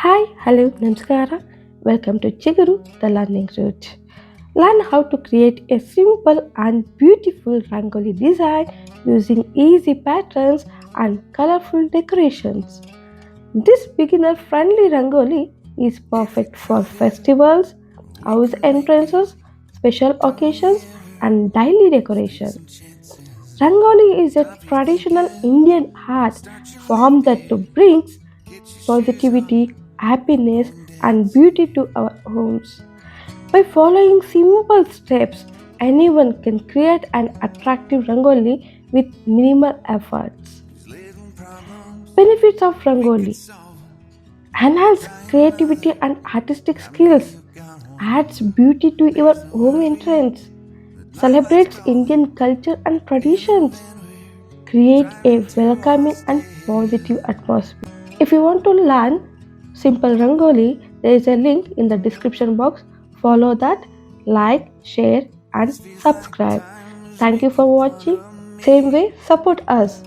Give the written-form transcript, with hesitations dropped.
Hi, hello, Namaskara. Welcome to Chiguru, the learning route. Learn how to create a simple and beautiful Rangoli design using easy patterns and colorful decorations. This beginner friendly Rangoli is perfect for festivals, house entrances, special occasions, and daily decoration. Rangoli is a traditional Indian art form that brings positivity, happiness, and beauty to our homes. By following simple steps, anyone can create an attractive rangoli with minimal efforts. Benefits of rangoli: enhance creativity and artistic skills, adds beauty to your home entrance, celebrates Indian culture and traditions, create a welcoming and positive atmosphere. If you want to learn simple Rangoli, there is a link in the description box. Follow that, like, share, and subscribe. Thank you for watching. Same way, support us.